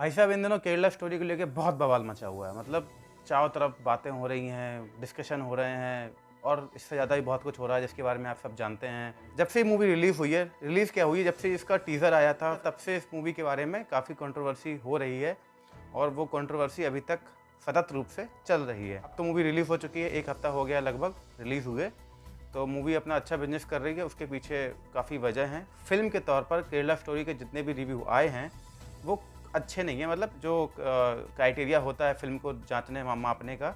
भाई साहब इन दिनों केरला स्टोरी को लेके बहुत बवाल मचा हुआ है। मतलब चारों तरफ बातें हो रही हैं, डिस्कशन हो रहे हैं और इससे ज़्यादा ही बहुत कुछ हो रहा है जिसके बारे में आप सब जानते हैं। जब से ये मूवी रिलीज़ हुई है, रिलीज़ क्या हुई है, जब से इसका टीज़र आया था तब से इस मूवी के बारे में काफ़ी कंट्रोवर्सी हो रही है और वो कंट्रोवर्सी अभी तक सतत रूप से चल रही है। अब तो मूवी रिलीज़ हो चुकी है, 1 हफ्ता हो गया लगभग रिलीज़ हुए। तो मूवी अपना अच्छा बिजनेस कर रही है, उसके पीछे काफ़ी वजह हैं। फ़िल्म के तौर पर केरला स्टोरी के जितने भी रिव्यू आए हैं वो अच्छे नहीं है। मतलब जो क्राइटेरिया होता है फ़िल्म को जाँचने मापने का,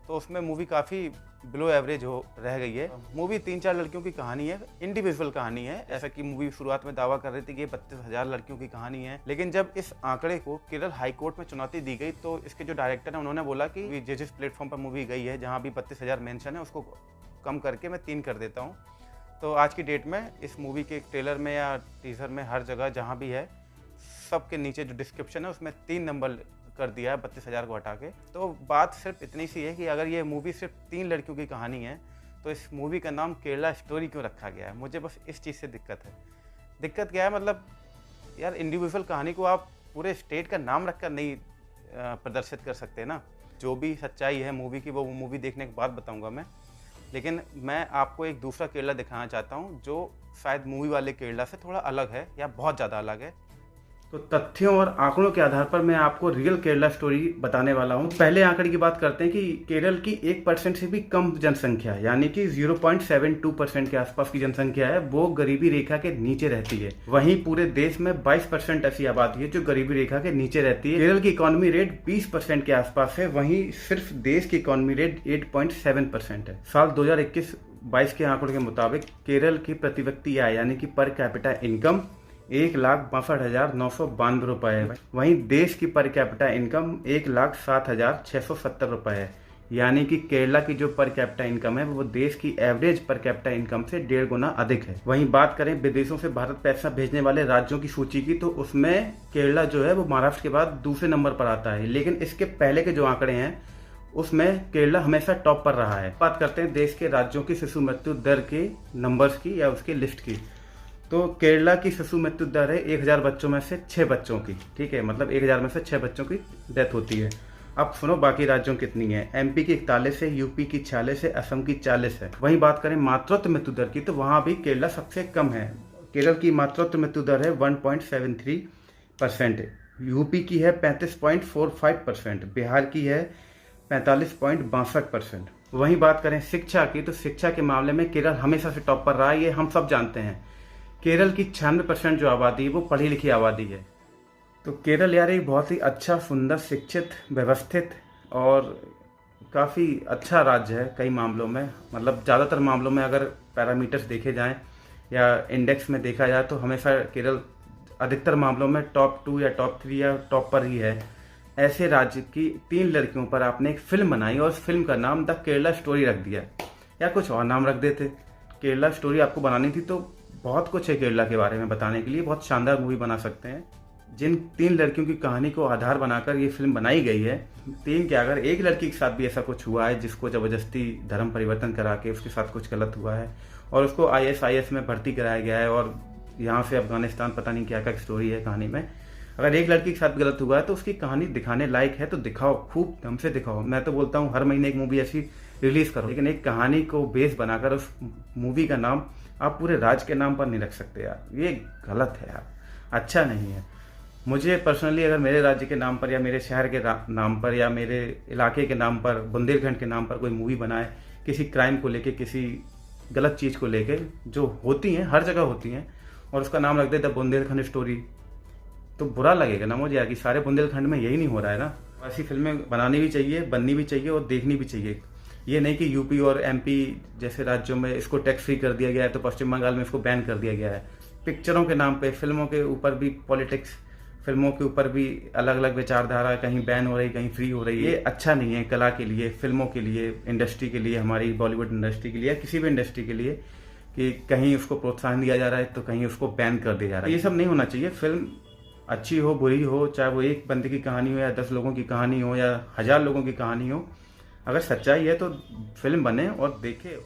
तो उसमें मूवी काफ़ी बिलो एवरेज हो रह गई है। मूवी 3-4 लड़कियों की कहानी है, इंडिविजुअल कहानी है। ऐसा कि मूवी शुरुआत में दावा कर रही थी कि ये 32,000 लड़कियों की कहानी है, लेकिन जब इस आंकड़े को केरल हाई कोर्ट में चुनौती दी गई तो इसके जो डायरेक्टर हैं उन्होंने बोला कि जिस प्लेटफॉर्म पर मूवी गई है, जहाँ भी 32,000 मेंशन है, उसको कम करके मैं 3 कर देता हूँ। तो आज की डेट में इस मूवी के ट्रेलर में या टीज़र में हर जगह जहाँ भी है, सबके नीचे जो डिस्क्रिप्शन है उसमें 3 नंबर कर दिया है 32,000 को हटा के। तो बात सिर्फ इतनी सी है कि अगर ये मूवी सिर्फ 3 लड़कियों की कहानी है तो इस मूवी का नाम केरला स्टोरी क्यों रखा गया है? मुझे बस इस चीज़ से दिक्कत है। दिक्कत क्या है, मतलब यार इंडिविजुअल कहानी को आप पूरे स्टेट का नाम रखकर नहीं प्रदर्शित कर सकते ना। जो भी सच्चाई है मूवी की वो मूवी देखने के बाद बताऊँगा मैं। लेकिन मैं आपको एक दूसरा केरला दिखाना चाहता हूँ जो शायद मूवी वाले केरला से थोड़ा अलग है या बहुत ज़्यादा अलग है। तो तथ्यों और आंकड़ों के आधार पर मैं आपको रियल केरला स्टोरी बताने वाला हूँ। पहले आंकड़े की बात करते हैं कि केरल की 1% से भी कम जनसंख्या यानी कि 0.72% के आसपास की जनसंख्या है, वो गरीबी रेखा के नीचे रहती है। वहीं पूरे देश में 22% ऐसी आबादी है जो गरीबी रेखा के नीचे रहती है। केरल की इकोनॉमी रेट 20% के आसपास है, वहीं सिर्फ देश की इकोनॉमी रेट 8.7% है। साल 2021-22 के आंकड़ों के मुताबिक केरल की प्रति व्यक्ति आय यानी कि पर कैपिटा इनकम 1,62,992 रुपये है। वहीं देश की पर कैपिटा इनकम 1,07,670 रुपये है। यानी कि केरला की जो पर कैपिटा इनकम है वो देश की एवरेज पर कैपिटा इनकम से 1.5 गुना अधिक है। वहीं बात करें विदेशों से भारत पैसा भेजने वाले राज्यों की सूची की, तो उसमें केरला जो है वो महाराष्ट्र के बाद दूसरे नंबर पर आता है। लेकिन इसके पहले के जो आंकड़े हैं उसमें केरला हमेशा टॉप पर रहा है। बात करते हैं देश के राज्यों की शिशु मृत्यु दर के नंबर्स की या उसकी लिस्ट की, तो केरला की शिशु मृत्यु दर है 1,000 बच्चों में से 6 बच्चों की। ठीक है, मतलब 1,000 में से 6 बच्चों की डेथ होती है। अब सुनो बाकी राज्यों कितनी है। एमपी की 41 है, यूपी की 46 है, असम की 40 है। वहीं बात करें मातृत्व मृत्यु दर की, तो वहां भी केरला सबसे कम है। केरल की मातृत्व मृत्यु दर है 1.73%। यूपी की है 35.45%, बिहार की है 45.62%। वहीं बात करें शिक्षा की, तो शिक्षा के मामले में केरल हमेशा से टॉप पर रहा है, ये हम सब जानते हैं। केरल की 96% जो आबादी है वो पढ़ी लिखी आबादी है। तो केरल यार एक बहुत ही अच्छा, सुंदर, शिक्षित, व्यवस्थित और काफ़ी अच्छा राज्य है कई मामलों में। मतलब ज़्यादातर मामलों में अगर पैरामीटर्स देखे जाएं या इंडेक्स में देखा जाए तो हमेशा केरल अधिकतर मामलों में टॉप 2 या टॉप 3 या टॉप पर ही है। ऐसे राज्य की 3 लड़कियों पर आपने एक फिल्म बनाई और उस फिल्म का नाम द केरला स्टोरी रख दिया, या कुछ और नाम रख देते। केरला स्टोरी आपको बनानी थी तो बहुत कुछ है केरला के बारे में बताने के लिए, बहुत शानदार मूवी बना सकते हैं। जिन 3 लड़कियों की कहानी को आधार बनाकर ये फिल्म बनाई गई है, 3 क्या अगर एक लड़की के साथ भी ऐसा कुछ हुआ है जिसको ज़बरदस्ती धर्म परिवर्तन करा के उसके साथ कुछ गलत हुआ है और उसको ISIS में भर्ती कराया गया है और यहाँ से अफगानिस्तान पता नहीं क्या क्या स्टोरी है कहानी में, अगर एक लड़की के साथ गलत हुआ है तो उसकी कहानी दिखाने लायक है तो दिखाओ, खूब ढंग से दिखाओ। मैं तो बोलता हूँ हर महीने एक मूवी ऐसी रिलीज़ करो, लेकिन एक कहानी को बेस बनाकर उस मूवी का नाम आप पूरे राज्य के नाम पर नहीं रख सकते यार, ये गलत है यार, अच्छा नहीं है। मुझे पर्सनली अगर मेरे राज्य के नाम पर या मेरे शहर के नाम पर या मेरे इलाके के नाम पर, बुंदेलखंड के नाम पर कोई मूवी बनाए किसी क्राइम को लेके, किसी गलत चीज़ को लेके, जो होती हैं हर जगह होती हैं, और उसका नाम रख दे द बुंदेलखंड स्टोरी, तो बुरा लगेगा ना मुझे यार कि सारे बुंदेलखंड में यही नहीं हो रहा है ना। ऐसी फिल्में बनानी भी चाहिए, बननी भी चाहिए और देखनी भी चाहिए। ये नहीं कि यूपी और एमपी जैसे राज्यों में इसको टैक्स फ्री कर दिया गया है तो पश्चिम बंगाल में इसको बैन कर दिया गया है। पिक्चरों के नाम पे, फिल्मों के ऊपर भी पॉलिटिक्स, फिल्मों के ऊपर भी अलग अलग विचारधारा, कहीं बैन हो रही कहीं फ्री हो रही है। ये अच्छा नहीं है कला के लिए, फिल्मों के लिए, इंडस्ट्री के लिए, हमारी बॉलीवुड इंडस्ट्री के लिए, किसी भी इंडस्ट्री के लिए, कि कहीं उसको प्रोत्साहन दिया जा रहा है तो कहीं उसको बैन कर दिया जा रहा है। ये सब नहीं होना चाहिए। फिल्म अच्छी हो बुरी हो, चाहे वो एक बंदे की कहानी हो या 10 लोगों की कहानी हो या 1000 लोगों की कहानी हो, अगर सच्चाई है तो फिल्म बने और देखे।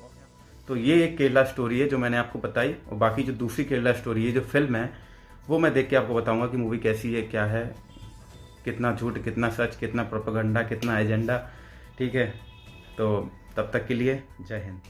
तो ये एक केरला स्टोरी है जो मैंने आपको बताई, और बाकी जो दूसरी केरला स्टोरी है जो फिल्म है वो मैं देख के आपको बताऊंगा कि मूवी कैसी है, क्या है। कितना झूठ, कितना सच, कितना प्रोपेगेंडा, कितना एजेंडा। ठीक है, तो तब तक के लिए जय हिंद।